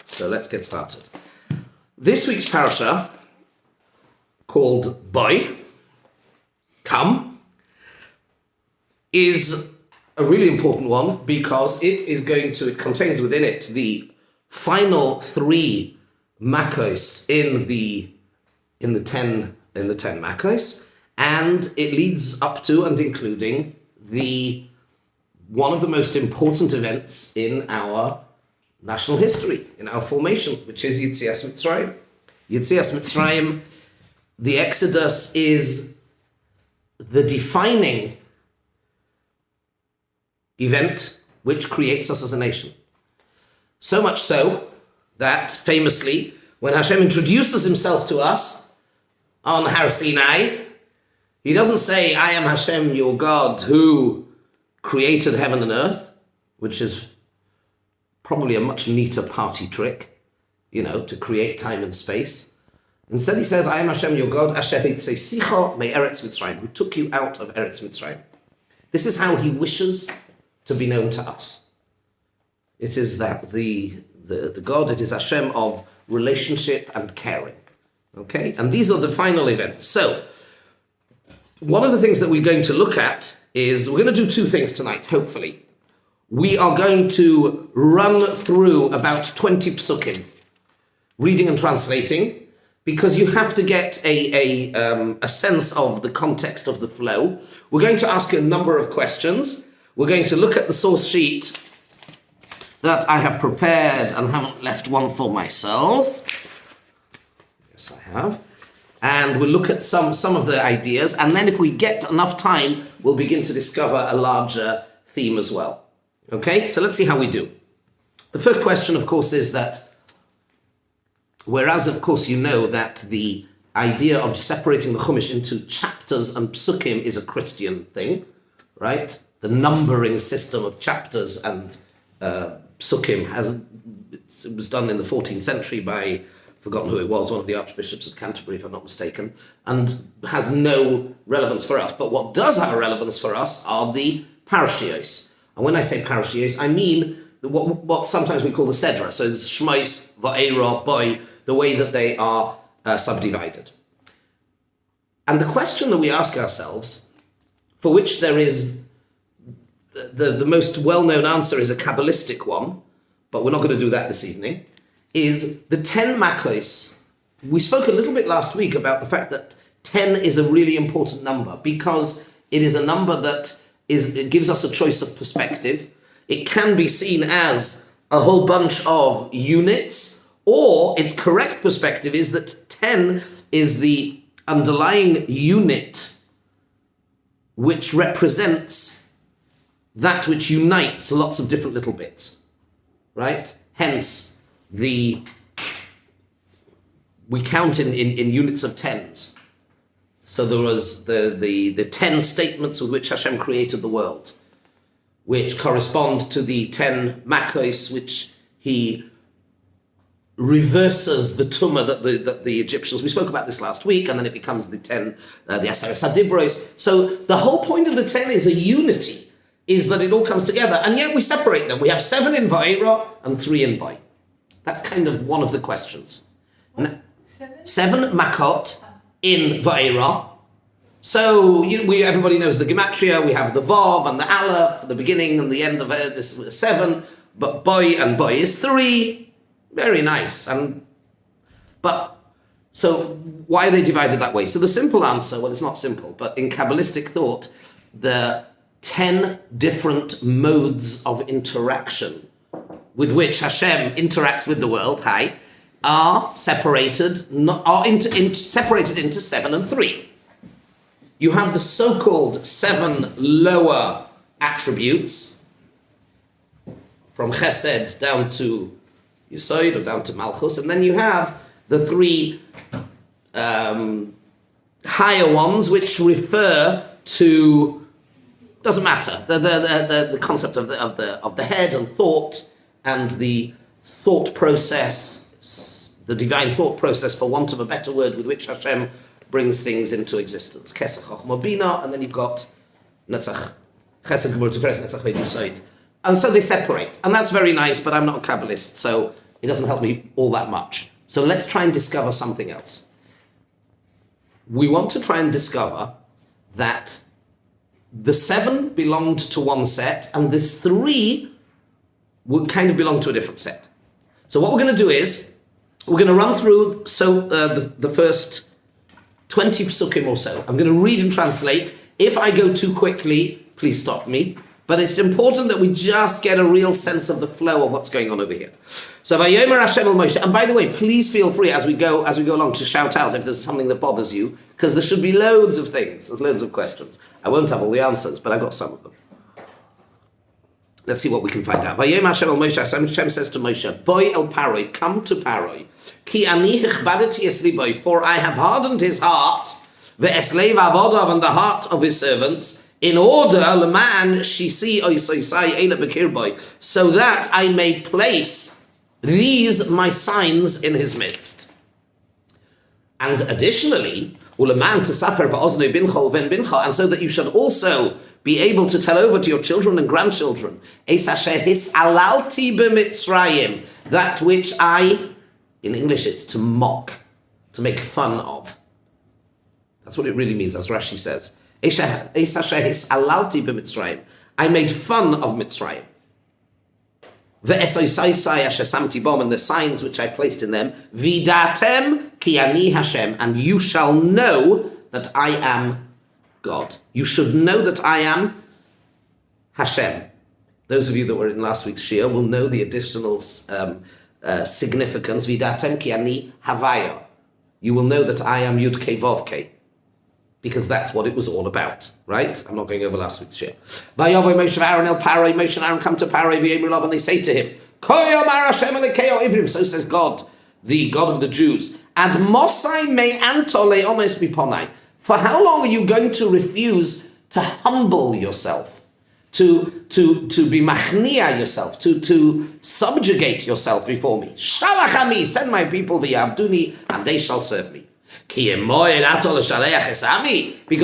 So let's get started. This week's parasha, called Boy, Come, is a really important one because it contains within it the final three makos in the 10 makos, and it leads up to and including one of the most important events in our national history, in our formation, which is Yetzias Mitzrayim. Yetzias Mitzrayim, the Exodus, is the defining event which creates us as a nation. So much so that famously, when Hashem introduces himself to us on Har Sinai, he doesn't say, I am Hashem, your God, who created heaven and earth, which is probably a much neater party trick, to create time and space. Instead he says, I am Hashem, your God, Asher Hitzesicha me'eretz Mitzrayim, who took you out of Eretz Mitzrayim. This is how he wishes to be known to us. It is that the God, it is Hashem of relationship and caring. Okay? And these are the final events. So, one of the things that we're going to look at is, we're going to do two things tonight, hopefully. We are going to run through about 20 psukim, reading and translating, because you have to get a sense of the context of the flow. We're going to ask a number of questions. We're going to look at the source sheet that I have prepared and haven't left one for myself. Yes, I have. And we'll look at some of the ideas, and then if we get enough time, we'll begin to discover a larger theme as well. Okay, so let's see how we do. The first question, of course, is that, whereas, of course, you know that the idea of separating the Chumash into chapters and psukim is a Christian thing, right? The numbering system of chapters and psukim it was done in the 14th century by, forgotten who it was, one of the archbishops of Canterbury, if I'm not mistaken, and has no relevance for us. But what does have a relevance for us are the Parsha Shiur. And when I say Parsha Shiur, I mean what sometimes we call the Sedra. So it's Shmos, Va'era, Boy, the way that they are subdivided. And the question that we ask ourselves, for which there is the most well-known answer is a Kabbalistic one, but we're not going to do that this evening, is the 10 makos. We spoke a little bit last week about the fact that 10 is a really important number because it is a number that it gives us a choice of perspective. It can be seen as a whole bunch of units, or its correct perspective is that 10 is the underlying unit which represents that which unites lots of different little bits, right? Hence, we count in units of tens. So there was the 10 statements with which Hashem created the world, which correspond to the 10 makos, which he reverses the tumah that the Egyptians, we spoke about this last week, and then it becomes the 10, the Aseres HaDibros. So the whole point of the 10 is a unity, is that it all comes together, and yet we separate them. We have 7 in Va'era and 3 in Boy. That's kind of one of the questions. 7 makot in Va'era. So everybody knows the gematria. We have the Vav and the Aleph, the beginning and the end of this 7. But Boy is 3. Very nice. So why are they divided that way? So the simple answer, well, it's not simple, but in Kabbalistic thought, the 10 different modes of interaction with which Hashem interacts with the world, are separated into 7 and 3. You have the so-called 7 lower attributes, from Chesed down to Yesod or down to Malchus, and then you have the 3 higher ones, which refer to, doesn't matter, the concept of the head and thought, and the thought process, the divine thought process, for want of a better word, with which Hashem brings things into existence. Kesach Chochma Bina, and then you've got Netzach, Chesed Gemur Tiferet, Netzach V'Yesod. And so they separate, and that's very nice, but I'm not a Kabbalist, so it doesn't help me all that much. So let's try and discover something else. We want to try and discover that the 7 belonged to one set, and this 3 would kind of belong to a different set. So what we're going to do is, we're going to run through the first 20 psukim or so. I'm going to read and translate. If I go too quickly, please stop me. But it's important that we just get a real sense of the flow of what's going on over here. So Vayomer Hashem el Moshe, and by the way, please feel free as we go along to shout out if there's something that bothers you, because there should be loads of things. There's loads of questions. I won't have all the answers, but I've got some of them. Let's see what we can find out. Vayomer Hashem el Moshe, Hashem says to Moshe, Boy el Paroi, come to Paroi, ki ani hichbadeti es liboy, for I have hardened his heart, ve'esleiv avodav, and the heart of his servants, in order, leman shisi oisoisai eila bekirboy, so that I may place these my signs in his midst. And additionally, uleman tesaper ba'oznei bincha uven bincha, and so that you should also be able to tell over to your children and grandchildren, es asher hisalalti b'mitzrayim, that which I, in English it's to mock, to make fun of. That's what it really means, as Rashi says. I made fun of Mitzrayim. And the signs which I placed in them, Vidatem ki ani Hashem, and you shall know that I am God. You should know that I am Hashem. Those of you that were in last week's Shiur will know the additional significance. Vidatem ki ani Havaya. You will know that I am Yud Kei Vav Kei. Because that's what it was all about, right? I'm not going over last week's Shiur. Vayavoy Moshe Aaron el Paroi, Moshe and Aaron come to Paroi, v'yemru, and they say to him, Koyom Hashem Elekeo Ivrim, so says God, the God of the Jews, and Mosai me anto leomes biponai. For how long are you going to refuse to humble yourself, to be machnia yourself, to subjugate yourself before me? Shalachami, send my people v'yavduni, and they shall serve me. Because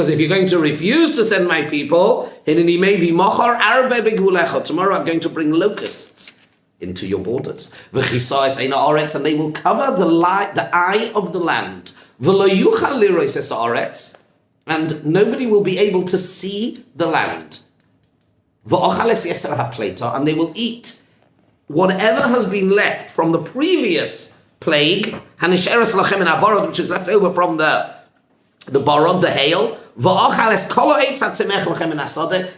if you're going to refuse to send my people, tomorrow I'm going to bring locusts into your borders. And they will cover the eye of the land. And nobody will be able to see the land. And they will eat whatever has been left from the previous plague, which is left over from the borod, the hail.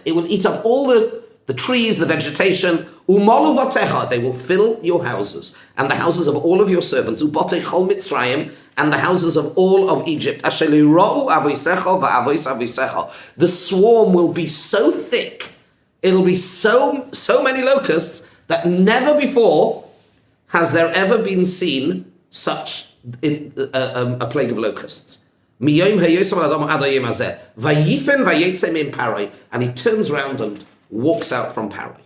It will eat up all the trees, the vegetation. They will fill your houses, and the houses of all of your servants, and the houses of all of Egypt. The swarm will be so thick, it'll be so many locusts, that never before has there ever been seen such a plague of locusts. And he turns around and walks out from Paroi.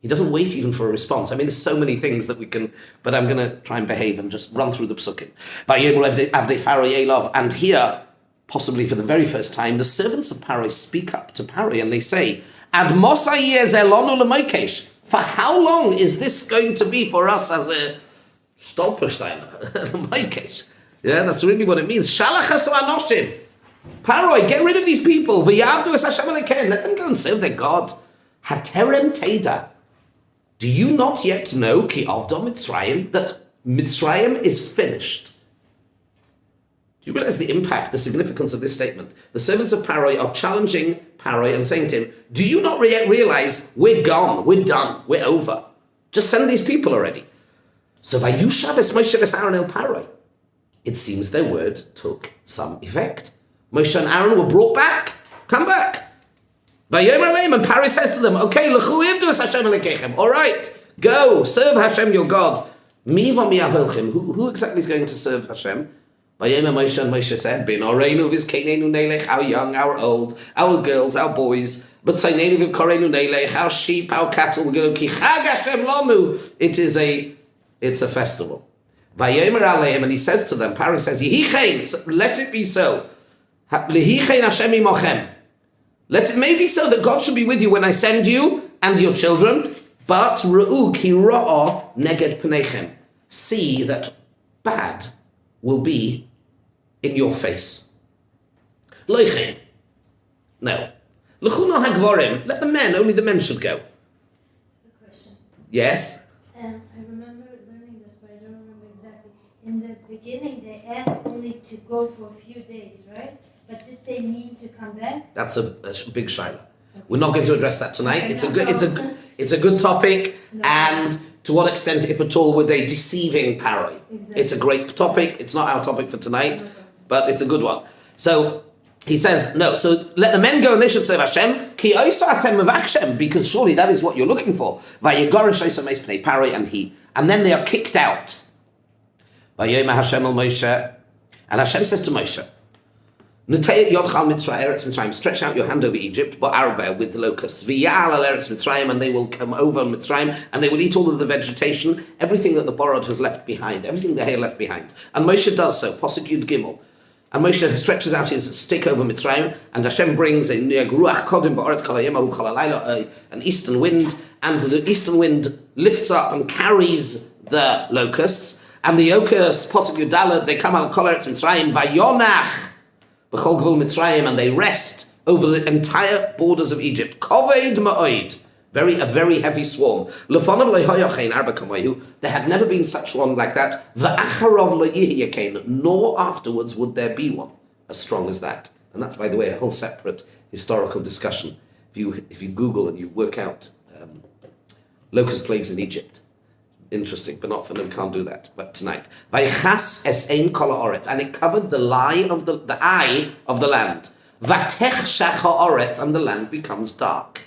He doesn't wait even for a response. I mean, there's so many things that we can, but I'm going to try and behave and just run through the psukim. And here, possibly for the very first time, the servants of Paroi speak up to Paroi and they say, Ad Mosai zelonu lemoikesh. For how long is this going to be for us as a Stolperstein? Yeah, that's really what it means. Shalachas anoshim. Paroi, get rid of these people. V'yavdu es Hashem Elokeim. Let them go and serve their God. Haterem teda. Do you not yet know ki avdo Mitzrayim, that Mitzrayim is finished? Do you realize the impact, the significance of this statement? The servants of Paroi are challenging Paroi and saying to him, do you not realize we're gone, we're done, we're over? Just send these people already. So Vayushav es Moshe es Aaron el Paroi. It seems their word took some effect. Moshe and Aaron were brought back. Come back. Vayomer aleim, and Paroi says to them, okay, l'chu ivdu es Hashem Elokeichem. All right, go, serve Hashem your God. Mi v'miyaholchem. Who exactly is going to serve Hashem? Vayomer Moshe, and Moshe said, Bin oreinu v'zkeneinu nelech, our young, our old, our girls, our boys, but tzaineinu v'koreinu nelech, our sheep, our cattle, we're going to ki chag Hashem lonu. It's a festival. Vayomer aleim, and he says to them, Paroi says, Yehichein, let it be so. Lehichein Hashem imochem. Let it may be so that God should be with you when I send you and your children. But Ru'u ki ra'a neged pneichem. See that bad will be in your face. Loichin. No. L'chuna hagvorim. Let the men, only the men should go. A question. Yes? I remember learning this, but I don't remember exactly. In the beginning, they asked only to go for a few days, right? But did they mean to come back? That's a big shaila. We're not going to address that tonight. Okay, It's a good topic, No. and to what extent, if at all, were they deceiving Paroi? Exactly. It's a great topic. It's not our topic for tonight, Okay. but it's a good one. So he says no. So let the men go, and they should say Hashem ki oisa atem mevakshem, because surely that is what you're looking for. Vayigorish oisa meis pnei Paroi, and then they are kicked out. Vayoma Hashem el Moshe, and Hashem says to Moshe, stretch out your hand over Egypt, but Arba with the locusts. And they will come over Mitzrayim, and they will eat all of the vegetation, everything that the borrowed has left behind, everything the hair left behind. And Moshe does so, Pasuk Yud Gimel. And Moshe stretches out his stick over Mitzrayim, and Hashem brings an eastern wind, and the eastern wind lifts up and carries the locusts, and the locusts, Pasuk Yud Daled, they come out of Eretz Mitzrayim, Vayonach, and they rest over the entire borders of Egypt. Koved ma'oid, a very heavy swarm. There had never been such one like that. Nor afterwards would there be one as strong as that. And that's, by the way, a whole separate historical discussion. If you Google and you work out locust plagues in Egypt, interesting, but not for them. Can't do that. But tonight, Vaychas es ein kol haaretz, and it covered the eye of the land. Vatechshach haaretz, and the land becomes dark.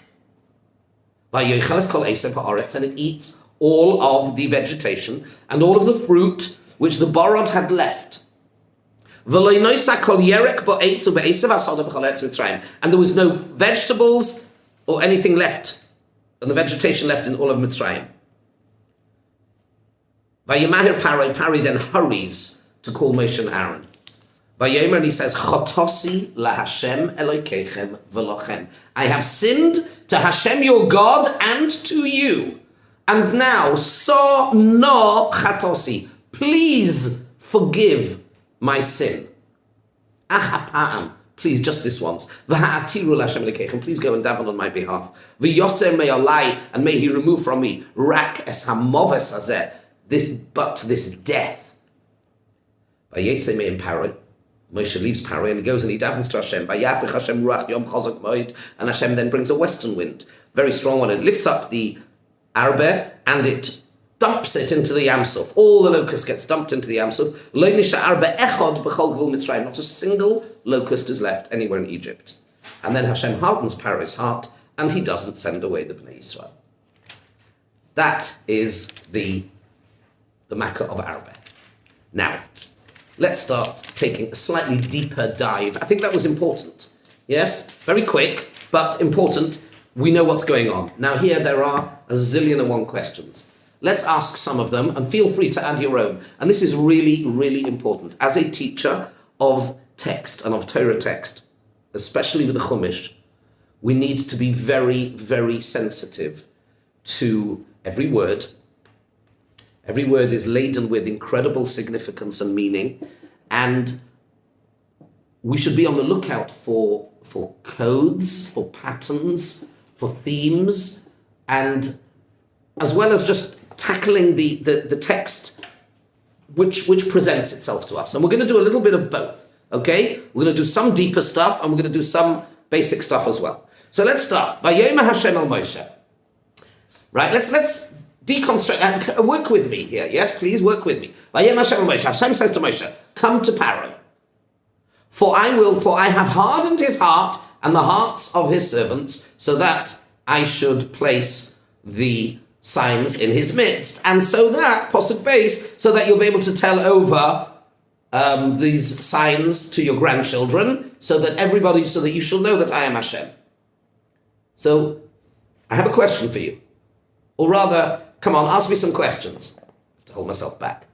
Vayochel es kol esav haaretz, and it eats all of the vegetation and all of the fruit which the borod had left. V'lo noisa kol yerek bo'etz u'be'esav asada b'chol eretz Mitzrayim, and there was no vegetables or anything left, and the vegetation left in all of Mitzrayim. Vayimahir Pari then hurries to call Moshe and Aaron. Vayomer, and he says, Chotosi laHashem Elokeichem v'lochem. I have sinned to Hashem your God and to you. And now, so no chatosi. Please forgive my sin. Achapa'am. Please, just this once. V'ha'atiru laHashem Elokeichem. Please go and daven on my behalf. V'yoser me'alai, and may he remove from me rak es hamoves hazeh, this death. Vayetze me'im Paroi. Moshe leaves Paroi and he goes and he davens to Hashem. Vayafich Hashem ruach yom chazak moed, and Hashem then brings a western wind, very strong one. It lifts up the Arbe and it dumps it into the Yam Suf. All the locusts gets dumped into the Yam Suf. Lo nisha Arbe echod b'chol gvul Mitzrayim. Not a single locust is left anywhere in Egypt. And then Hashem hardens Paro's heart and he doesn't send away the Bnei Yisrael. That is the Makkah of Arba. Now, let's start taking a slightly deeper dive. I think that was important. Yes? Very quick, but important. We know what's going on. Now here there are a zillion and one questions. Let's ask some of them, and feel free to add your own. And this is really, really important. As a teacher of text and of Torah text, especially with the Chumash, we need to be very, very sensitive to every word. Every word is laden with incredible significance and meaning, and we should be on the lookout for codes, for patterns, for themes, and as well as just tackling the text which presents itself to us. And we're going to do a little bit of both, okay? We're going to do some deeper stuff, and we're going to do some basic stuff as well. So let's start. Vayomer Hashem el Moshe. Right, let's deconstruct and work with me here. Yes, please work with me. Hashem says to Moshe, come to Paro. For I have hardened his heart and the hearts of his servants, so that I should place the signs in his midst. And so that, Pasuk base, so that you'll be able to tell over these signs to your grandchildren, so that you shall know that I am Hashem. So, I have a question for you. Or rather, come on, ask me some questions. I have to hold myself back.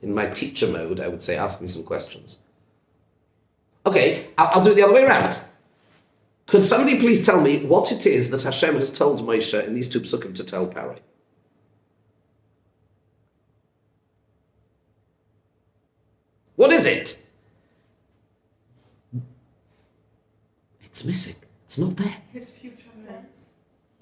In my teacher mode, I would say, ask me some questions. Okay, I'll do it the other way around. Could somebody please tell me what it is that Hashem has told Moshe in these two psukim to tell Paro? What is it? It's missing. It's not there. His future plans.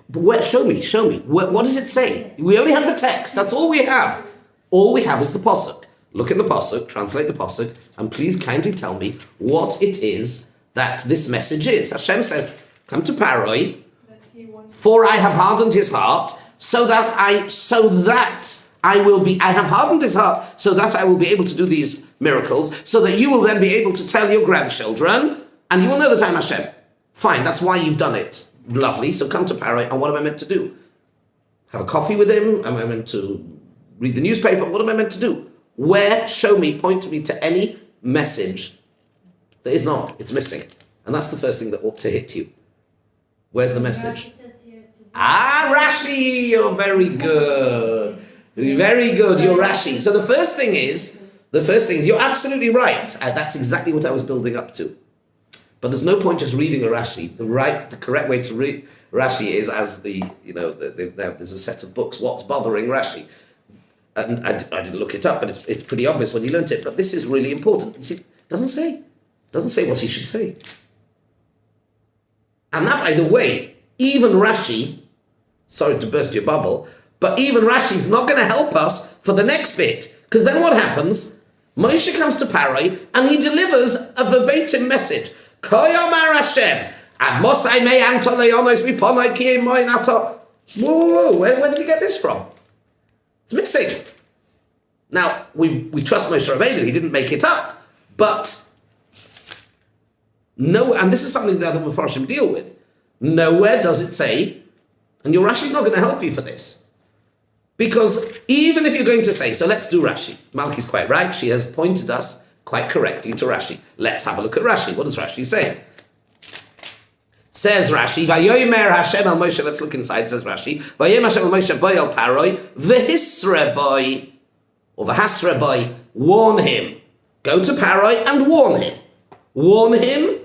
But where? Show me. What does it say? We only have the text. That's all we have. All we have is the pasuk. Look in the pasuk, translate the pasuk, and please kindly tell me what it is that this message is. Hashem says, "Come to Paroi, for I have hardened his heart, I have hardened his heart, so that I will be able to do these miracles, so that you will then be able to tell your grandchildren, and you will know that I'm Hashem." Fine, that's why you've done it. Lovely. So come to Paroi, and what am I meant to do? Have a coffee with him? Am I meant to read the newspaper? What am I meant to do? Where? Show me, point me to any message. There is not. It's missing. And that's the first thing that ought to hit you. Where's the message? Rashi says here to Rashi, you're very good. Very good, you're Rashi. So the first thing is, you're absolutely right. That's exactly what I was building up to. But there's no point just reading a Rashi. The correct way to read Rashi is as there's a set of books, What's Bothering Rashi? And I didn't look it up, but it's pretty obvious when you learnt it. But this is really important. You see, it doesn't say what he should say. And that, by the way, even Rashi, sorry to burst your bubble, but even Rashi's not going to help us for the next bit. Because then what happens? Moshe comes to Paroi and he delivers a verbatim message. Koyomar Hashem, ad mosai mei anto leonos miponai ki emoy nato. Whoa, where did he get this from? It's missing. Now, we trust Moshe Rabbeinu, he didn't make it up. But, no, and this is something that other Mefarshim deal with. Nowhere does it say, and your Rashi's not going to help you for this. Because even if you're going to say, so let's do Rashi. Malki's quite right, she has pointed us quite correctly to Rashi. Let's have a look at Rashi. What does Rashi say? Says Rashi, Vayomer Hashem al Moshe, let's look inside, says Rashi, Vayomer Hashem al Moshe boy al Paroi, v'hisre boy, or v'hasre boy, warn him. Go to Paroi and warn him. Warn him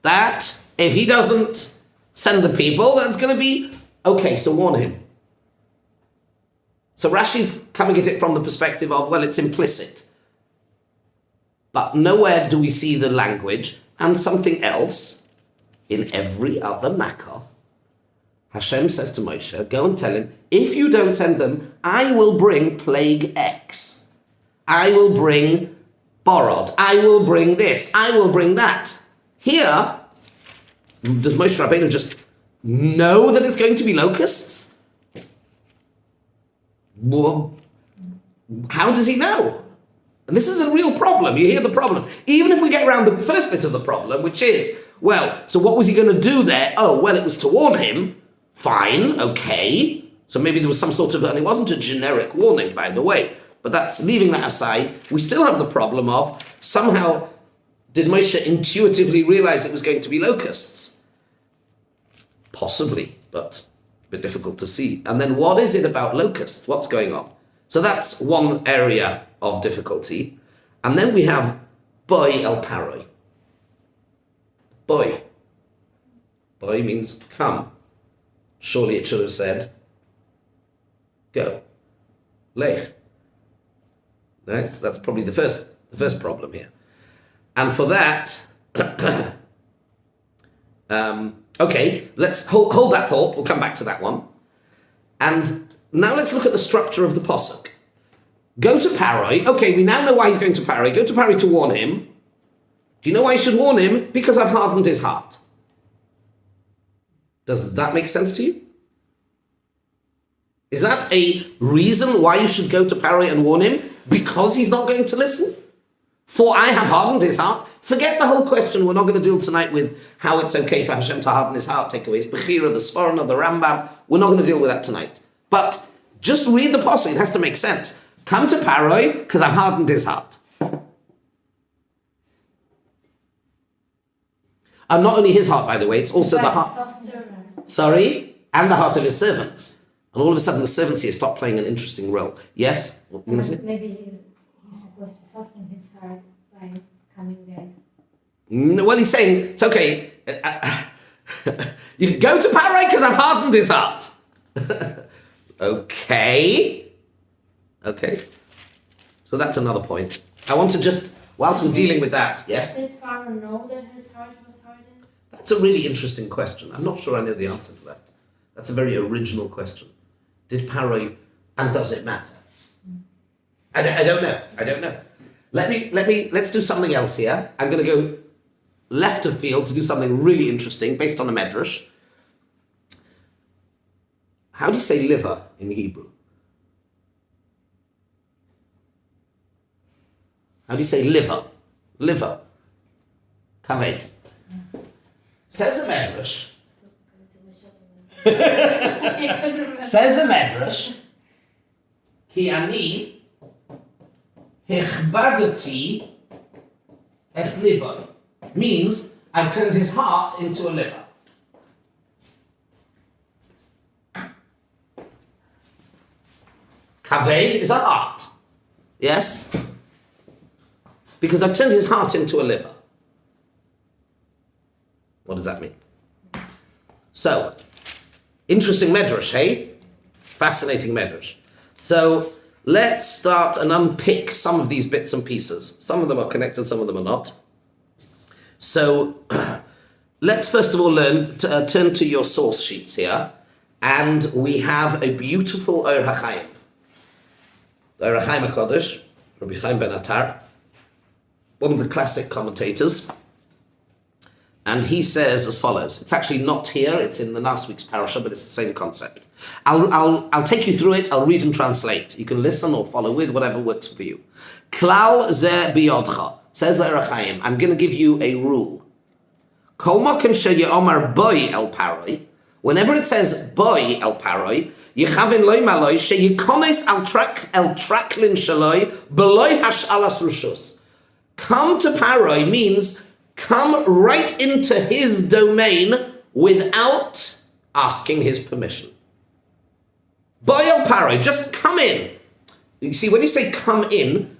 that if he doesn't send the people, that's going to be, okay, so warn him. So Rashi's coming at it from the perspective of, well, it's implicit. But nowhere do we see the language, and something else. In every other Makkah, Hashem says to Moshe, go and tell him, if you don't send them, I will bring plague X. I will bring borrowed. I will bring this. I will bring that. Here, does Moshe Rabbeinu just know that it's going to be locusts? Well, how does he know? And this is a real problem. You hear the problem. Even if we get around the first bit of the problem, which is, well, so what was he going to do there? Oh, well, it was to warn him. Fine, okay. So maybe there was some sort of, and it wasn't a generic warning, by the way, but that's leaving that aside. We still have the problem of, somehow, did Moshe intuitively realize it was going to be locusts? Possibly, but a bit difficult to see. And then what is it about locusts? What's going on? So that's one area of difficulty. And then we have Boy el Paroi. Boy. Boy means come. Surely it should have said, go. Lech. Right? That's probably the first problem here. And for that, okay, let's hold that thought. We'll come back to that one. And now let's look at the structure of the Pasuk. Go to Paroi. Okay, we now know why he's going to Paroi. Go to Paroi to warn him. Do you know why you should warn him? Because I've hardened his heart. Does that make sense to you? Is that a reason why you should go to Paroi and warn him? Because he's not going to listen? For I have hardened his heart? Forget the whole question. We're not going to deal tonight with how it's okay for Hashem to harden his heart, take away his Bechira, the Sforno, the Rambam. We're not going to deal with that tonight. But just read the Pasuk. It has to make sense. Come to Paroi because I've hardened his heart. And not only his heart, by the way, it's also the heart. Sorry? And the heart of his servants. And all of a sudden the servants here stop playing an interesting role. Yes? What you say? Maybe he's supposed to soften his heart by coming there. Well, he's saying, it's okay. You can go to Paro because I've hardened his heart. Okay. So that's another point. I want to just, whilst we're dealing with that, yes? Did Pharaoh know that his heart was hardened? That's a really interesting question. I'm not sure I know the answer to that. That's a very original question. Did Paro, and does it matter? I don't know. Let's do something else here. I'm going to go left of field to do something really interesting based on a medrash. How do you say liver in Hebrew? How do you say liver? Liver. Kaved. Says the medrash. Says the medrash. Ki ani hichbadati es liver. Means I turned his heart into a liver. Kaved is a heart. Yes? Because I've turned his heart into a liver. What does that mean? So, interesting medrash, hey? Fascinating medrash. So, let's start and unpick some of these bits and pieces. Some of them are connected, some of them are not. So, let's first of all turn to your source sheets here. And we have a beautiful Or HaChaim. The Or HaChaim HaKodesh, Rabbi Chaim ben Attar, one of the classic commentators. And he says as follows. It's actually not here, it's in the last week's parasha, but it's the same concept. I'll take you through it, I'll read and translate. You can listen or follow with, whatever works for you. Klal ze biyodcha, says the Or HaChaim, I'm going to give you a rule. Kol makom she'yomar boi el paroi, whenever it says boi el paroi, yechavin loy maloi sheyikones el traklin shaloi beloy hashalas rushus. Come to Paroi means come right into his domain without asking his permission. Boyal Paroi, just come in. You see, when you say come in,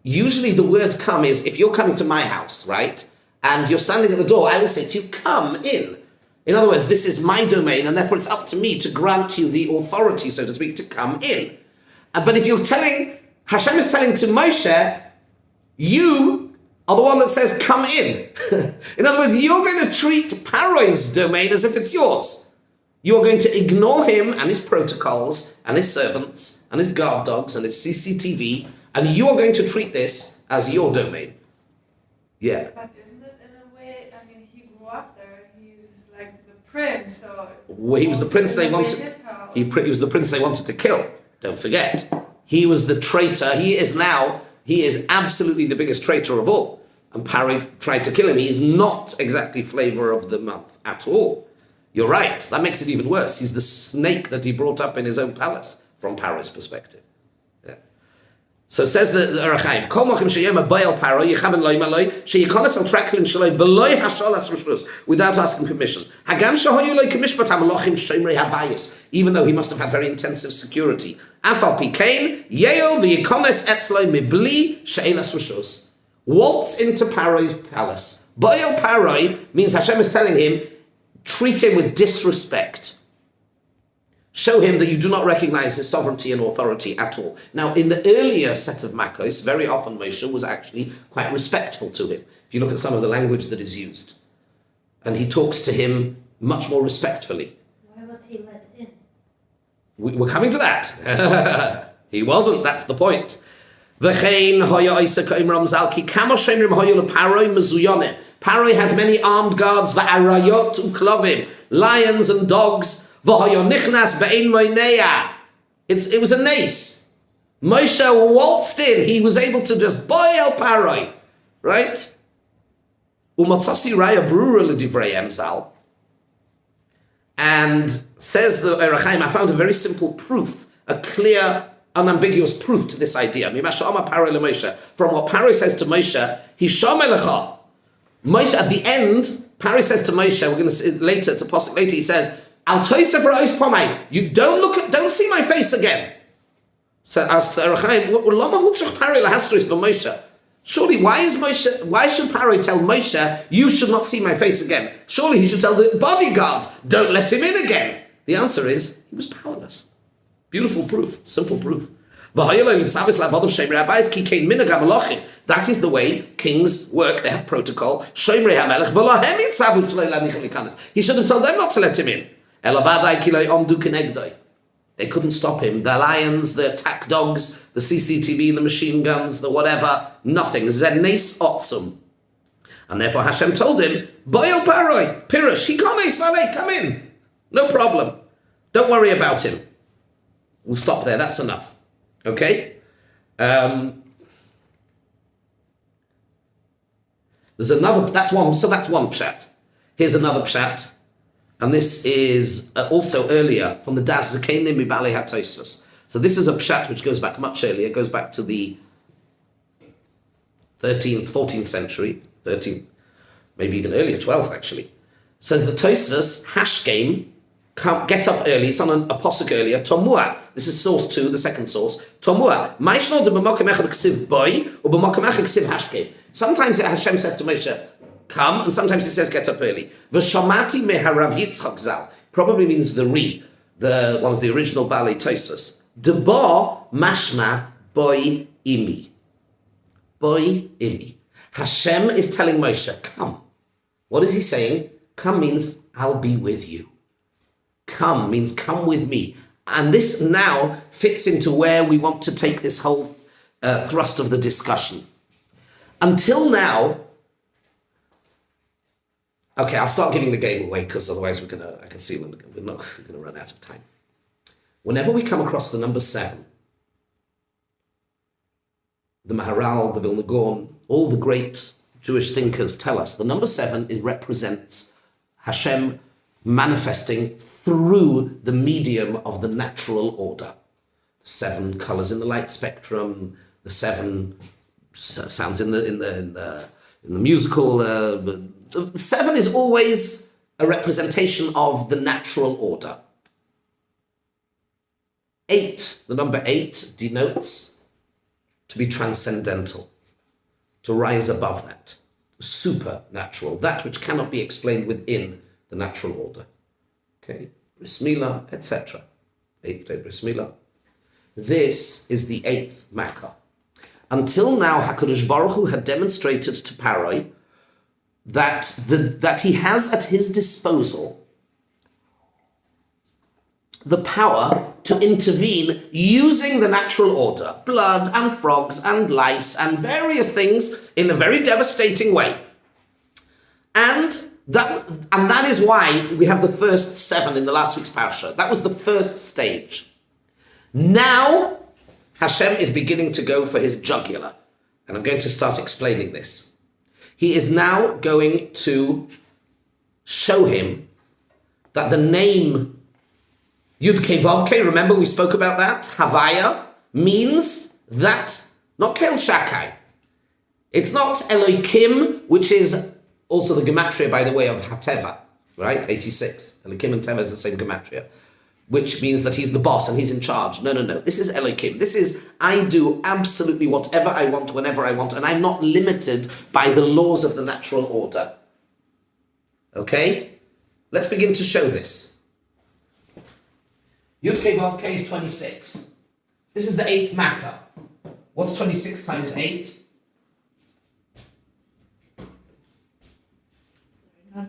usually the word come is, if you're coming to my house, right, and you're standing at the door, I will say to you, come in. In other words, this is my domain, and therefore it's up to me to grant you the authority, so to speak, to come in. But if you're Hashem is telling to Moshe, you are the one that says, come in. In other words, you're going to treat Paro's domain as if it's yours. You are going to ignore him and his protocols and his servants and his guard dogs and his CCTV, and you are going to treat this as your domain. Yeah. But isn't it in a way, I mean, he grew up there, he's like the prince, so... Well, he was the prince they wanted. He was the prince they wanted to kill. Don't forget. He was the traitor. He is absolutely the biggest traitor of all. And Paro tried to kill him. He is not exactly flavor of the month at all. You're right. That makes it even worse. He's the snake that he brought up in his own palace, from Paro's perspective. Yeah. So says the Or HaChaim, Kol mokim sheyoma boyel Paro, yechaven loy maloi, sheyikonas al traklin shaloi, beloy hasholas rishus, without asking permission. Hagam shahoyu loy kemishpat hamalochim shomrei habayis, even though he must have had very intensive security. Afal pikein, yeo v'yikones etzloi mibli she'elas rishus. Waltz into Paro's palace. Boyel Paro means Hashem is telling him, treat him with disrespect. Show him that you do not recognize his sovereignty and authority at all. Now, in the earlier set of Makkos, very often Moshe was actually quite respectful to him. If you look at some of the language that is used. And he talks to him much more respectfully. Why was he let in? We're coming to that. He wasn't, that's the point. Paro had many armed guards, lions and dogs. It was a nace. Moshe waltzed in. He was able to just boil Paro, right? And says the Or HaChaim, I found a very simple proof, a clear, unambiguous proof to this idea. From what Paro says to Moshe, Moshe, at the end, Paro says to Moshe, we're going to see it later, it's a pasuk later, he says, you don't see my face again. So asks the Or HaChaim, Surely, why should Paro tell Moshe, you should not see my face again? Surely he should tell the bodyguards, don't let him in again. The answer is, he was powerless. Beautiful proof, simple proof. That is the way kings work, they have protocol. He should have told them not to let him in. They couldn't stop him. The lions, the attack dogs, the CCTV, the machine guns, the whatever, nothing. Zenes otzum. And therefore Hashem told him, Boil Paroi, Pirush, come in. No problem. Don't worry about him. We'll stop there, that's enough. Okay? There's another, that's one pshat. Here's another pshat. And this is also earlier from the Das Zakenim Mibale HaTosfos. So this is a pshat which goes back much earlier, goes back to the 13th, 14th century, 13th, maybe even earlier, 12th actually. Says the Tosfos, Hashgame, get up early, it's on a posuk earlier, Tomua. This is source 2, the second source. Tomua. Sometimes Hashem says to Moshe, come, and sometimes it says get up early. V'shamati meharav Yitzchak Zal probably means the one of the original Balei Tosfos. Deba mashma boy imi. Boy imi. Hashem is telling Moshe, come. What is he saying? Come means I'll be with you. Come means come with me. And this now fits into where we want to take this whole thrust of the discussion. Until now, okay, I'll start giving the game away because otherwise I can see we're not going to run out of time. Whenever we come across the number 7, the Maharal, the Vilna Gaon, all the great Jewish thinkers tell us the number 7 represents Hashem manifesting through the medium of the natural order. 7 colors in the light spectrum, the 7 sounds in the musical. 7 is always a representation of the natural order. 8, the number 8 denotes to be transcendental, to rise above that, supernatural, that which cannot be explained within the natural order. Okay, Bris Milah, etc. 8th day Bris Milah. This is the 8th Makkah. Until now, HaKadosh Baruch Hu had demonstrated to Paroi that he has at his disposal the power to intervene using the natural order, blood and frogs and lice and various things in a very devastating way. And that is why we have the first 7 in the last week's Parsha. That was the first stage. Now, Hashem is beginning to go for his jugular. And I'm going to start explaining this. He is now going to show him that the name Yud Kei Vav Kei, remember we spoke about that? Havaya means that, not Kel Shakai. It's not Elokim, which is also the gematria, by the way, of Hateva, right? 86. Elokim and Teva is the same gematria, which means that he's the boss and he's in charge. No. This is Elokim. This is, I do absolutely whatever I want, whenever I want, and I'm not limited by the laws of the natural order. Okay? Let's begin to show this. Yud Kei Vav Kei is 26. This is the 8th Makkah. What's 26 times 8?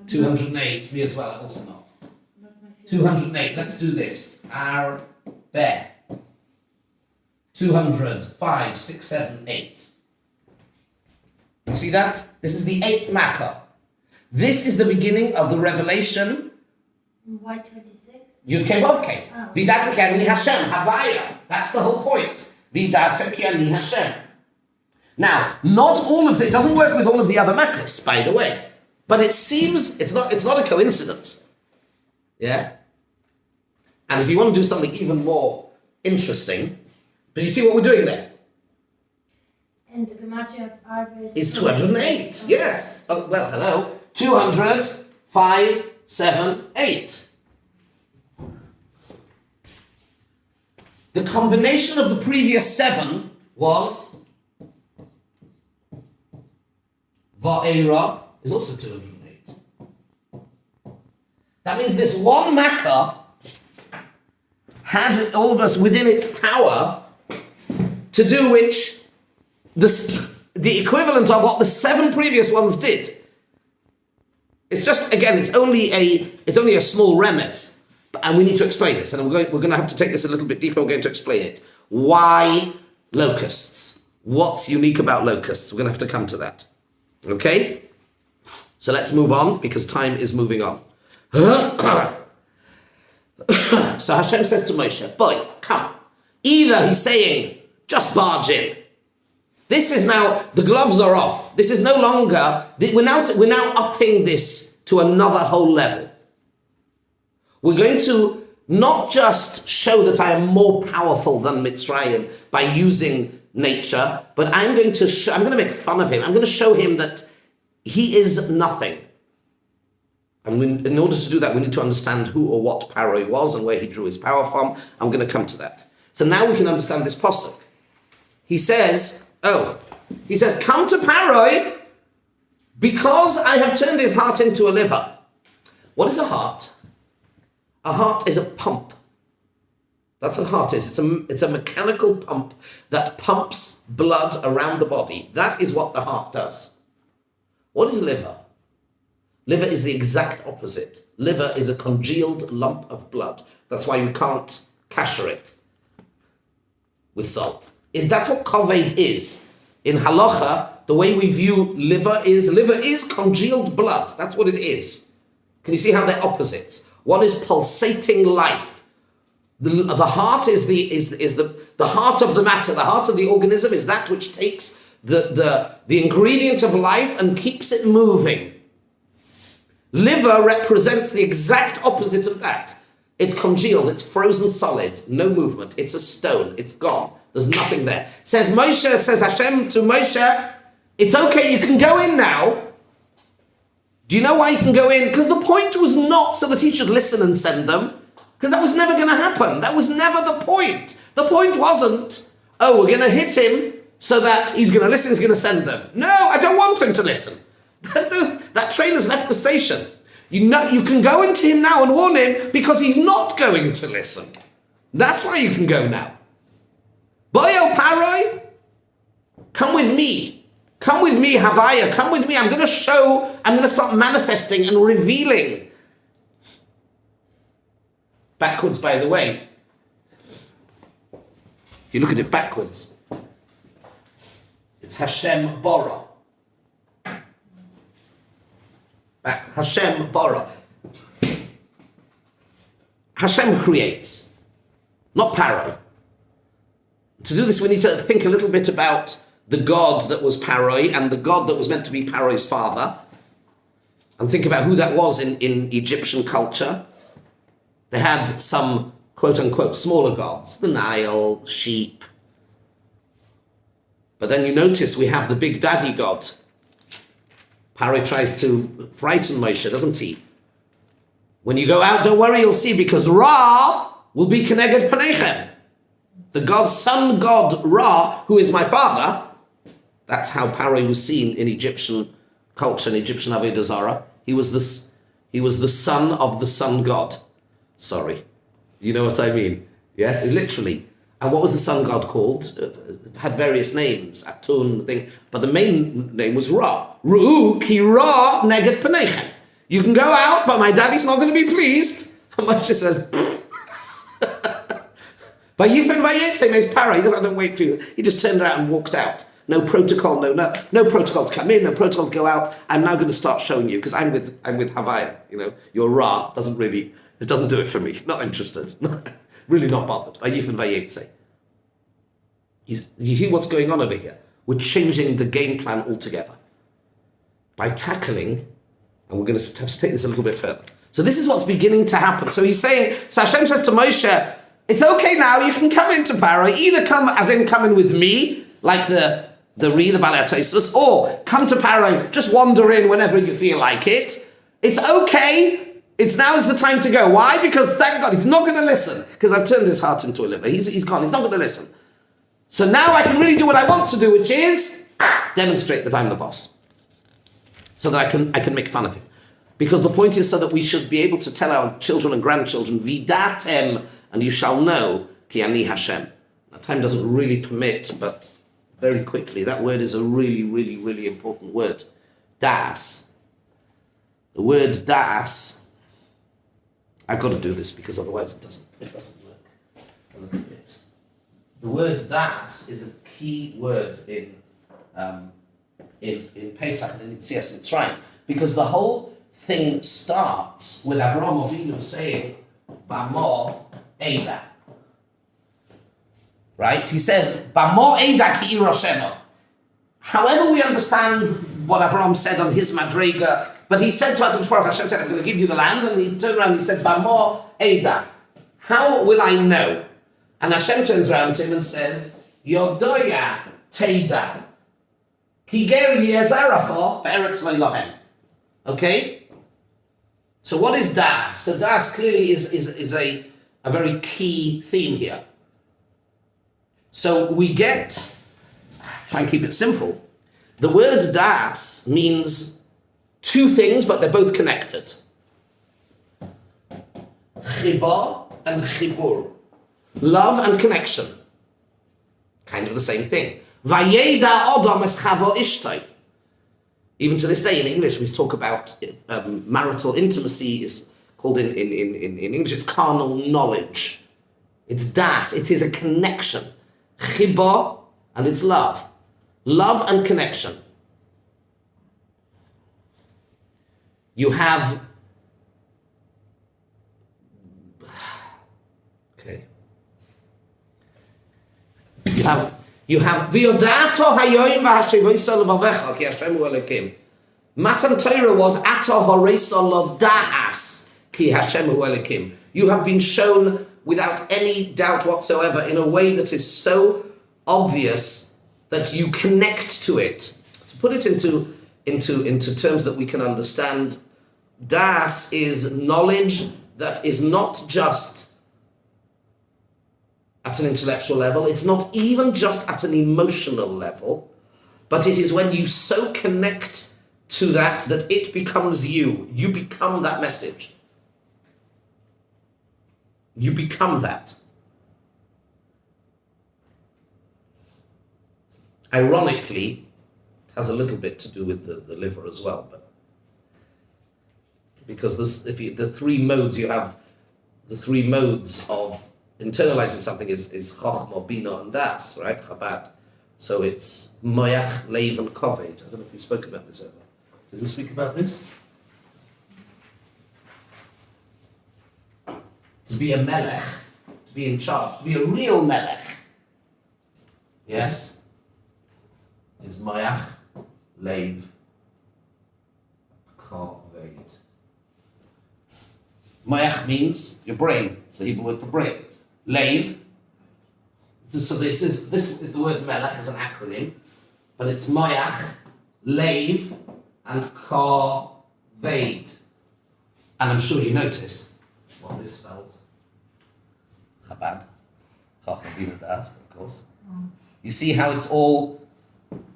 208. Me as well, also not. 208. Let's do this. Our bear. 200, 5, 6, 7, 8. You see that? This is the 8th Makkah. This is the beginning of the revelation. Why 26? Yud Kei Vav Kei. Vidata ki ani Hashem. Havaya. That's the whole point. Vidata ki ani Hashem. Now, not all of it doesn't work with all of the other Makkahs, by the way. But it seems it's not a coincidence. Yeah? And if you want to do something even more interesting, but you see what we're doing there? And the gematria of Arba is 208. Yes. Oh, well, hello. 200, 5, 7, 8. The combination of the previous 7 was Va'era is also 208. That means this one Makkah had almost within its power to do which the equivalent of what the 7 previous ones did. It's just, again, it's only a small remez, and we need to explain this, and we're going to have to take this a little bit deeper. We're going to explain it. Why locusts? What's unique about locusts? We're going to have to come to that. Okay? So let's move on, because time is moving on. So Hashem says to Moshe, boy, come. Either he's saying, just barge in. This is now, the gloves are off. This is no longer, we're now upping this to another whole level. We're going to not just show that I am more powerful than Mitzrayim by using nature, but I'm going to make fun of him. I'm going to show him that he is nothing. And in order to do that, we need to understand who or what Paro was and where he drew his power from. I'm going to come to that. So now we can understand this pasuk. He says, come to Paro because I have turned his heart into a liver. What is a heart? A heart is a pump. That's what a heart is. It's a mechanical pump that pumps blood around the body. That is what the heart does. What is liver? Liver is the exact opposite. Liver is a congealed lump of blood. That's why you can't kasher it with salt. That's what kaved is. In halacha, the way we view liver is congealed blood. That's what it is. Can you see how they're opposites? One is pulsating life. The heart is the heart of the matter. The heart of the organism is that which takes the ingredient of life and keeps it moving. Liver represents the exact opposite of that. It's congealed, it's frozen solid, no movement. It's a stone, it's gone. There's nothing there. Says Hashem to Moshe, it's okay, you can go in now. Do you know why you can go in? Because the point was not so that he should listen and send them, because that was never going to happen. That was never the point. The point wasn't, we're going to hit him so that he's going to listen, he's going to send them. No, I don't want him to listen. That train has left the station. You can go into him now and warn him because he's not going to listen. That's why you can go now. Boyo Paroi, come with me. Come with me, Havaya. Come with me. I'm going to start manifesting and revealing. Backwards, by the way. If you look at it backwards, it's Hashem Bora. Back. Hashem Bara. Hashem creates, not Paro. To do this, we need to think a little bit about the God that was Paroi and the God that was meant to be Paroi's father, and think about who that was in Egyptian culture. They had some quote-unquote smaller gods, the Nile, sheep. But then you notice we have the big daddy god. Paro tries to frighten Moshe, doesn't he? When you go out, don't worry, you'll see, because Ra will be Keneged Panechem. The sun god Ra, who is my father. That's how Paro was seen in Egyptian culture, in Egyptian Avodah Zarah. He was the son of the sun god. Sorry. You know what I mean? Yes, literally. And what was the sun god called? It had various names, Atun, thing, but the main name was Ra. Ru'u ki Ra neged panechem. You can go out, but my daddy's not going to be pleased. And Moshe says, Vayifin vayetze means Paro. He doesn't, I don't wait for you. He just turned around and walked out. No protocol, no protocol to come in, no protocol to go out. I'm now going to start showing you, because I'm with Havaya. You know, your Ra doesn't do it for me. Not interested. Really not bothered. Vayifin vayetze. You hear what's going on over here? We're changing the game plan altogether by tackling, and we're going to have to take this a little bit further. So this is what's beginning to happen. So he's saying, so Hashem says to Moshe, it's okay now, you can come into Paro, either come as in come in with me, like the Balei HaTosfos, or come to Paro, just wander in whenever you feel like it. It's okay. Now is the time to go. Why? Because thank God, he's not going to listen, because I've turned his heart into a liver. He's gone. He's not going to listen. So now I can really do what I want to do, which is demonstrate that I'm the boss. so that I can make fun of him. Because the point is so that we should be able to tell our children and grandchildren, Vidatem, and you shall know, Ki ani Hashem. Now, time doesn't really permit, but very quickly, that word is a really, really, really important word. Das. The word das. I've got to do this because otherwise it doesn't work a little bit. The word das is a key word in Pesach and in Yetzias Mitzrayim, because the whole thing starts with Avraham Avinu saying, Bamo Eida. Right? He says, Bamo Eida ki Irosheno. However we understand what Avraham said on his Madrega, but he said to HaKadosh Baruch Hashem said, I'm going to give you the land, and he turned around and he said, Bamo Eida. How will I know? And Hashem turns around to him and says, Yodoya Teida. Ki ger yezaracho be'eretz lo lohem. Okay? So what is das? So das clearly is a very key theme here. So we get, try and keep it simple, the word das means two things, but they're both connected. Chiba and chibur. Love and connection. Kind of the same thing. Vayeda odom eschavo ishtay. Even to this day in English, we talk about marital intimacy is called in English, it's carnal knowledge. It's das, it is a connection. Chiba, and it's love. Love and connection. You have, okay. You have V'yodato hayoim v'hashivoisa levavecha ki Hashem hu Elokim. Matan Torah was ato horeisa lo da'as ki Hashem hu Elokim. You have been shown without any doubt whatsoever in a way that is so obvious that you connect to it. To put it into terms that we can understand, das is knowledge that is not just at an intellectual level, it's not even just at an emotional level, but it is when you so connect to that it becomes you. You become that message. You become that. Ironically, it has a little bit to do with the liver as well, but because the three modes you have, the three modes of internalizing something is chokhmah, bina, and das, right? Chabad. So it's moyach, leiv, and koved. I don't know if we spoke about this ever. Did we speak about this? To be a melech, to be in charge, to be a real melech, yes, is moyach, leiv, koved. Moyach means your brain. It's the Hebrew word for brain. Leiv. So this is the word melech as an acronym, but it's moyach, leiv, and koved. And I'm sure you notice what this spells. Chabad. Chacham das, of course. You see how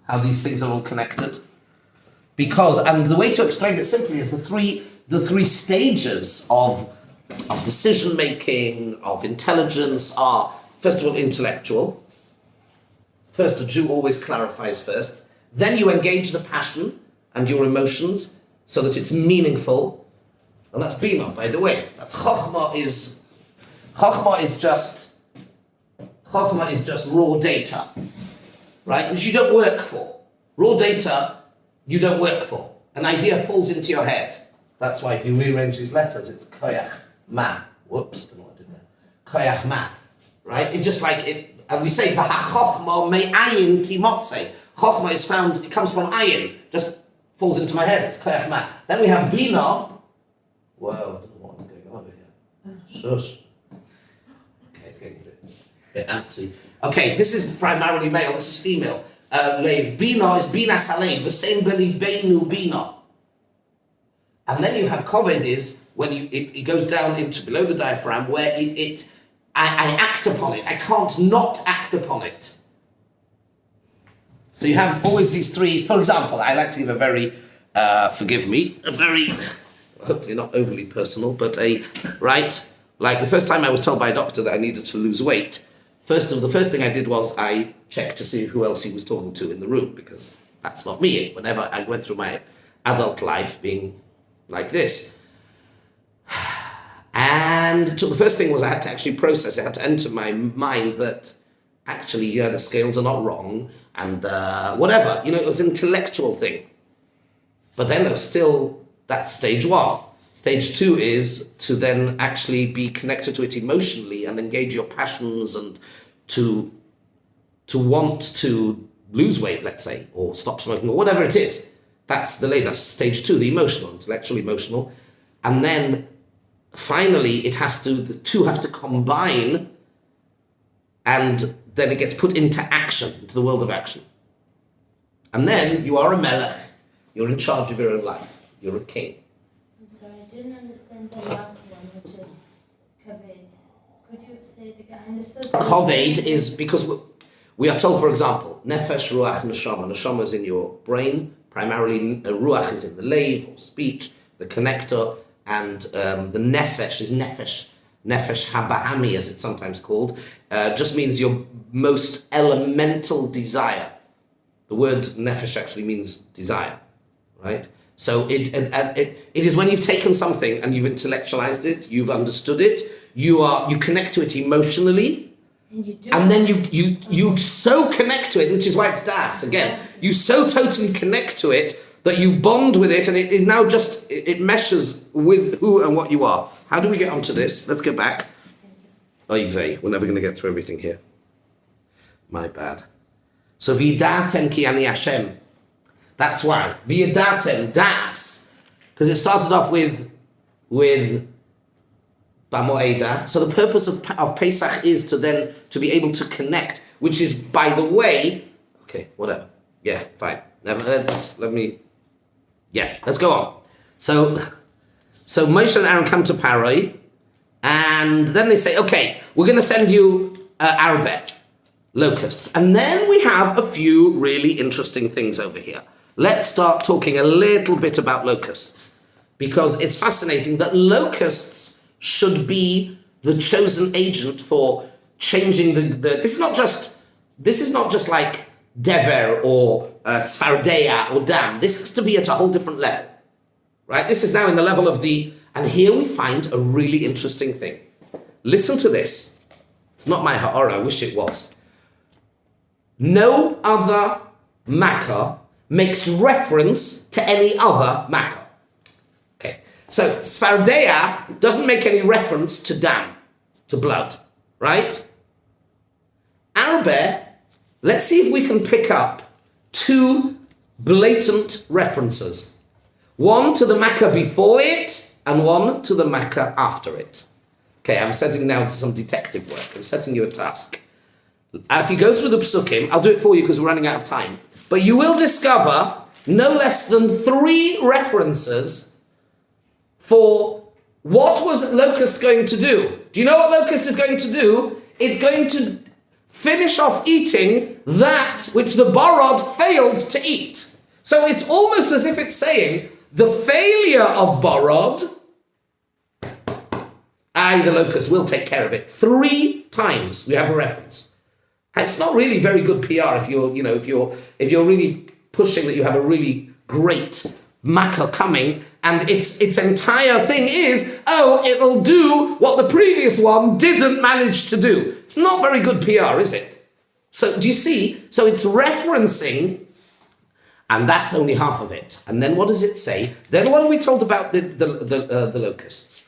how these things are all connected? And the way to explain it simply is the three stages of decision making, of intelligence are, first of all, intellectual. First, a Jew always clarifies first. Then you engage the passion and your emotions so that it's meaningful. And that's bina, by the way. That's chokhmah is just raw data, right? Which you don't work for. Raw data, you don't work for. An idea falls into your head. That's why if you rearrange these letters, it's koyach ma. Whoops, don't know what I did there. Koyach ma, right? It's just like it, and we say v'hachochma me'ayin timotze. Chochma is found, it comes from ayin, just falls into my head. It's koyach ma. Then we have bina. Whoa, I don't know what's going on over here. Shush. Okay, it's getting a bit antsy. Okay, this is primarily male. This is female. Leiv. Bina is bina salev. The same beli beinu bina. And then you have koved is when it goes down into below the diaphragm where I act upon it. I can't not act upon it. So you have always these three. For example, I like to give a very forgive me, a very, hopefully not overly personal, but like the first time I was told by a doctor that I needed to lose weight, the first thing I did was I checked to see who else he was talking to in the room, because that's not me. Whenever I went through my adult life being like this. And so the first thing was I had to actually process it. I had to enter my mind that actually, yeah, the scales are not wrong, and whatever. It was an intellectual thing. But then there was still, that's stage one. Stage two is to then actually be connected to it emotionally and engage your passions and to want to lose weight, let's say, or stop smoking, or whatever it is. That's stage two, the emotional, intellectual, emotional. And then finally, the two have to combine, and then it gets put into action, into the world of action. And then you are a melech. You're in charge of your own life. You're a king. I'm sorry, I didn't understand the last one, which is kaved. Could you say it again? I understood. Kaved is because we are told, for example, nefesh, ruach, neshama. Neshama is in your brain. Primarily, ruach is in the lave, or speech, the connector. And the nefesh is nefesh habahami, as it's sometimes called, just means your most elemental desire. The word nefesh actually means desire, right? So it is when you've taken something and you've intellectualized it, you've understood it, you connect to it emotionally, and then you so connect to it, which is why it's das again. You so totally connect to it that you bond with it, and it now just, it meshes with who and what you are. How do we get onto this? Let's go back. Oy vey, we're never going to get through everything here. My bad. So, v'yidatem ki ani Hashem. That's why. V'yidatem, das. Because it started off with B'moeda. So the purpose of Pesach is to be able to connect, which is, by the way, okay, whatever. Yeah, fine. Let's go on. So Moshe and Aaron come to Paroi, and then they say, okay, we're going to send you Arabet, locusts. And then we have a few really interesting things over here. Let's start talking a little bit about locusts, because it's fascinating that locusts should be the chosen agent for changing the this is not just like Dever or Tzfardeya or Dam. This has to be at a whole different level, right? This is now in the level of and here we find a really interesting thing. Listen to this. It's not my ha'ara, I wish it was. No other makkah makes reference to any other makkah. Okay, so Tzfardeya doesn't make any reference to Dam, to blood, right? Arabeh, let's see if we can pick up two blatant references. One to the Makkah before it, and one to the Makkah after it. Okay, I'm setting now to some detective work. I'm setting you a task. If you go through the Psukim, I'll do it for you because we're running out of time, but you will discover no less than 3 references for what was locust going to do. Do you know what locust is going to do? It's going to finish off eating that which the Barad failed to eat. So it's almost as if it's saying, the failure of Barad, the locust will take care of it. 3 times we have a reference. And it's not really very good PR if you're really pushing that you have a really great makkah coming, and its entire thing is, it'll do what the previous one didn't manage to do. It's not very good PR, is it? So do you see? So it's referencing, and that's only half of it. And then what does it say? Then what are we told about the locusts?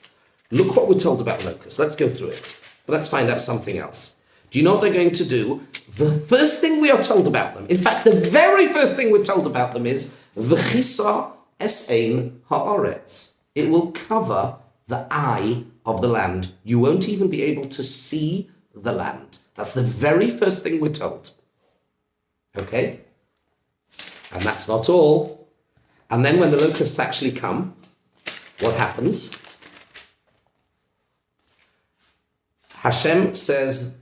Look what we're told about locusts. Let's go through it. But let's find out something else. Do you know what they're going to do? The first thing we are told about them, in fact, the very first thing we're told about them is V'chisa esein ha'aretz. It will cover the eye of the land. You won't even be able to see the land. That's the very first thing we're told. Okay? And that's not all. And then when the locusts actually come, what happens? Hashem says,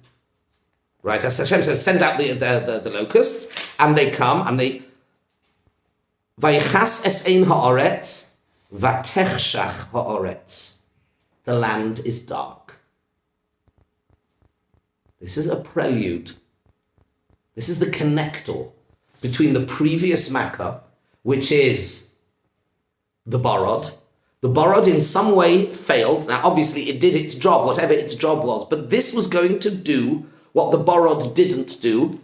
Hashem says, send out the locusts, and they come, and they Vayichas es ein ha'aretz, vatechshach ha'aretz. The land is dark. This is a prelude. This is the connector between the previous Makkah, which is the Borod. The Borod in some way failed. Now, obviously, it did its job, whatever its job was, but this was going to do what the Borod didn't do,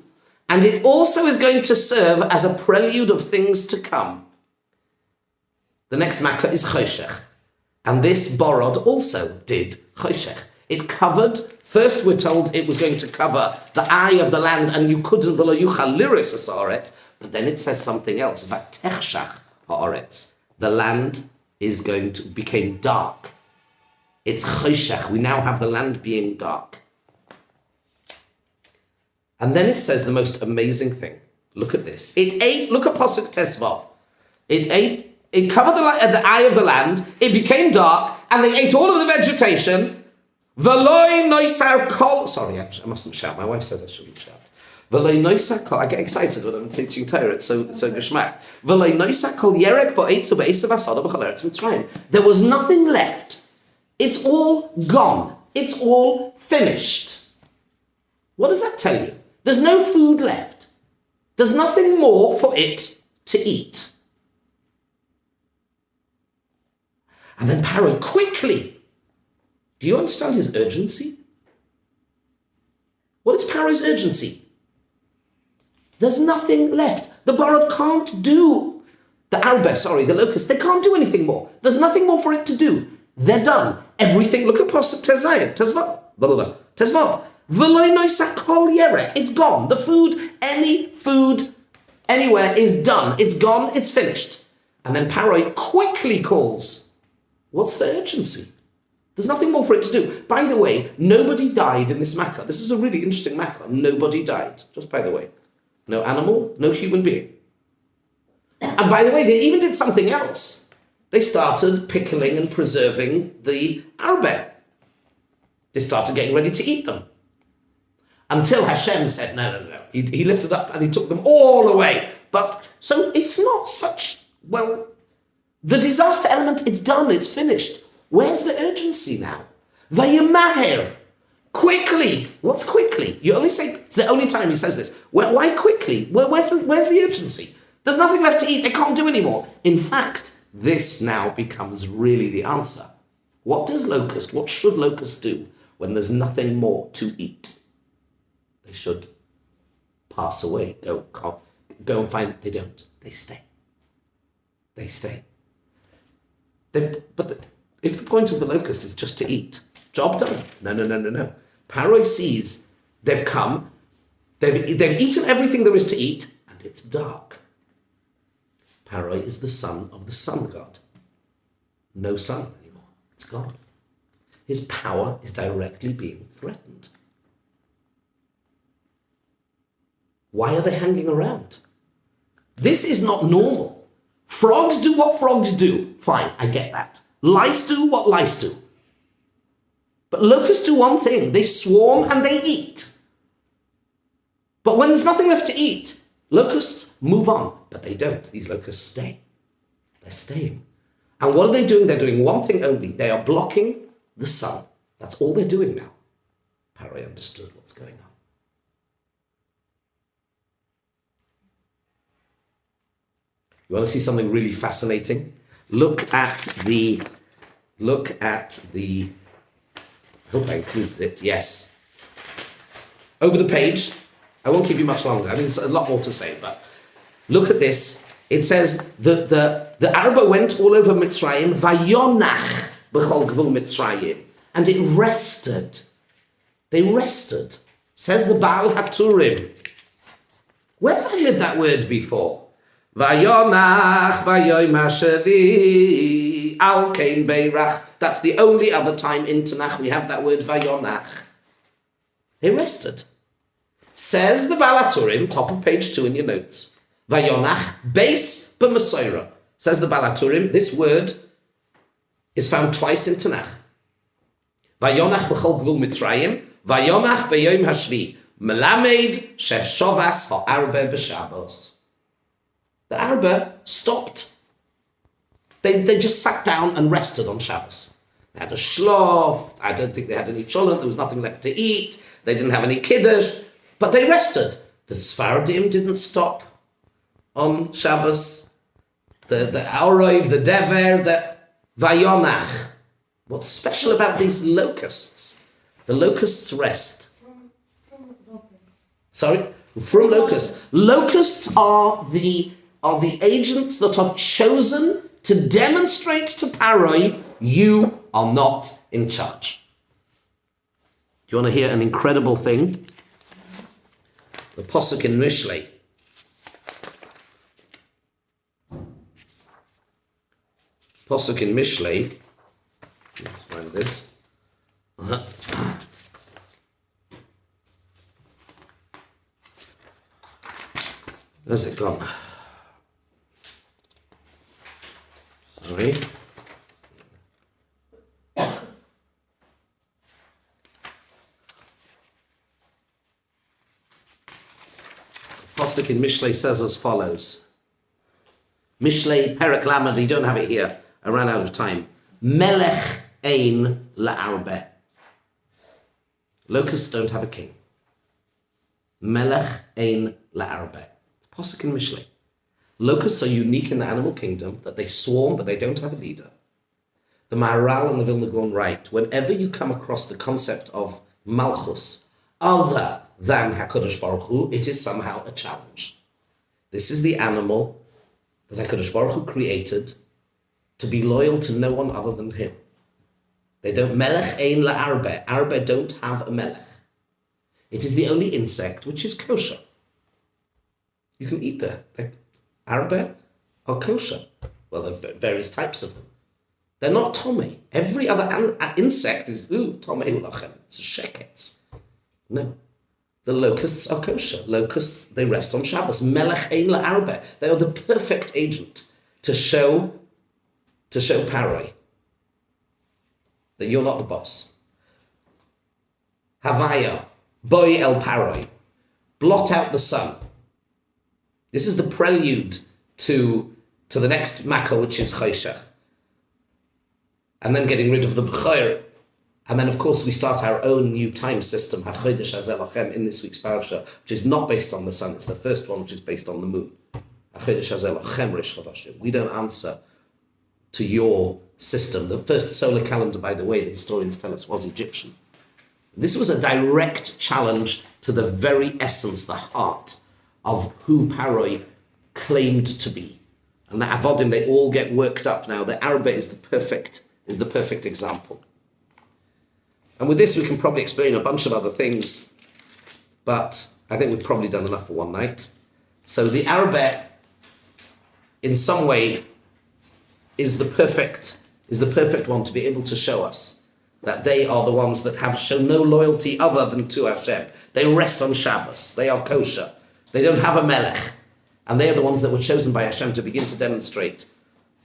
and it also is going to serve as a prelude of things to come. The next Makkah is Choshech, and this Borod also did Choshech. It covered, first we're told it was going to cover the eye of the land, and you couldn't, v'lo yuchal liris ha'aretz, but then it says something else, vatechshach ha'aretz. The land became dark. It's choshech. We now have the land being dark. And then it says the most amazing thing. Look at this. It ate, look at Pasuk Tesvav. It covered the eye of the land, it became dark, and they ate all of the vegetation. V'loi noisar kol, sorry, I mustn't shout. My wife says I shouldn't shout. V'loi noisar kol, I get excited when I'm teaching Torah, it's so geshmak. V'loi noisar kol yerek bo'etzu be'esav asada b'chol eretz Mitzrayim. There was nothing left. It's all gone. It's all finished. What does that tell you? There's no food left. There's nothing more for it to eat. And then Paro quickly, do you understand his urgency? What is Paro's urgency? There's nothing left. The Borod can't do, the locust, they can't do anything more. There's nothing more for it to do. They're done. Everything, look at Pasuk Tezvav. V'loi noisa kol yerek. It's gone. The food, any food, anywhere is done. It's gone, it's finished. And then Paro quickly calls, what's the urgency? There's nothing more for it to do. By the way, nobody died in this Makkah. This is a really interesting Makkah. Nobody died, just by the way. No animal, no human being. And by the way, they even did something else. They started pickling and preserving the arbe. They started getting ready to eat them. Until Hashem said, no. He lifted up and he took them all away. But, so it's not such, well, the disaster element, it's done, it's finished. Where's the urgency now? Vayimaher. Quickly. What's quickly? You only say, it's the only time he says this. Why quickly? Where's the urgency? There's nothing left to eat. They can't do anymore. In fact, this now becomes really the answer. What should locusts do when there's nothing more to eat? They should pass away. Go and find, they don't. They stay. If the point of the locust is just to eat, job done. No. Paro sees they've come, they've eaten everything there is to eat, and it's dark. Paro is the son of the sun god. No sun anymore. It's gone. His power is directly being threatened. Why are they hanging around? This is not normal. Frogs do what frogs do. Fine, I get that. Lice do what lice do. But locusts do one thing. They swarm and they eat. But when there's nothing left to eat, locusts move on. But they don't. These locusts stay. They're staying. And what are they doing? They're doing one thing only. They are blocking the sun. That's all they're doing now. Paro understood what's going on. You want to see something really fascinating? Look at the, I hope I included it, yes. Over the page, I won't keep you much longer. I mean, there's a lot more to say, but look at this. It says that the Arba went all over Mitzrayim, vayonach b'chol gvul Mitzrayim, and it rested. They rested. Says the Baal HaTurim. Where have I heard that word before? Vayonach vayoy mashali al kein beirach. That's the only other time in Tanakh we have that word vayonach. They rested. Says the Baal HaTurim, top of page 2 in your notes. Vayonach beis b'mesorah. Says the Baal HaTurim, this word is found twice in Tanakh. Vayonach b'chol gvul Mitzrayim, vayonach beyoyim hashvi, melamed sheshovas ha'arbe b'shabos. The Arba stopped. They just sat down and rested on Shabbos. They had a shlof. I don't think they had any cholent. There was nothing left to eat. They didn't have any kiddush, but they rested. The Sfardim didn't stop on Shabbos. The Aurov, the Dever, the Vayonach. What's special about these locusts? The locusts rest. From locusts. Sorry? From locusts. Locusts are the agents that are chosen to demonstrate to Paroi, you are not in charge. Do you want to hear an incredible thing? The Pasuk in Mishlei. Pasuk in Mishlei. Let's find this. Where's it gone? Sorry. Pasuk in Mishlei says as follows. Mishlei Perek Lamed, you don't have it here. I ran out of time. Melech ein la'arbe. Locusts don't have a king. Melech ein la'arbe. Pasuk in Mishlei. Locusts are unique in the animal kingdom, that they swarm, but they don't have a leader. The Maharal and the Vilna Gaon write, whenever you come across the concept of Malchus, other than HaKadosh Baruch Hu, it is somehow a challenge. This is the animal that HaKadosh Baruch Hu created to be loyal to no one other than him. They don't, Melech ein la'arbe. Arbe don't have a melech. It is the only insect which is kosher. You can eat the Arbe are kosher. Well, there are various types of them. They're not tomei. Every other insect is, tomei ulachem. It's a sheket. No. The locusts are kosher. Locusts, they rest on Shabbos. Melech ein la'arbe. They are the perfect agent to show Paroi that you're not the boss. Havaya, boy el Paroi. Blot out the sun. This is the prelude to the next makkah, which is Choshech. And then getting rid of the B'chor. And then, of course, we start our own new time system, HaChodesh Hazeh Lachem, in this week's Parsha, which is not based on the sun. It's the first one, which is based on the moon. HaChodesh Hazeh Lachem Rish Chodashim. We don't answer to your system. The first solar calendar, by the way, the historians tell us, was Egyptian. This was a direct challenge to the very essence, the heart of who Paroi claimed to be. And the Avodim, they all get worked up now. The Arba is the perfect example. And with this, we can probably explain a bunch of other things, but I think we've probably done enough for one night. So the Arba, in some way, is the perfect one to be able to show us that they are the ones that have shown no loyalty other than to Hashem. They rest on Shabbos. They are kosher. They don't have a melech. And they are the ones that were chosen by Hashem to begin to demonstrate.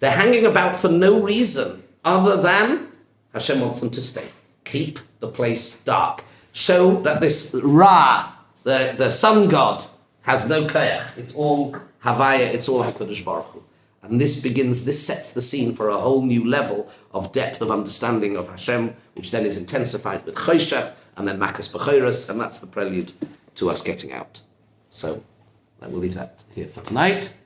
They're hanging about for no reason other than Hashem wants them to stay. Keep the place dark. Show that this Ra, the sun god, has no koyach. It's all Havaya, it's all HaKadosh Baruch Hu. And this sets the scene for a whole new level of depth of understanding of Hashem, which then is intensified with Choshech and then Makas B'choros, and that's the prelude to us getting out. So I will leave that here for tonight.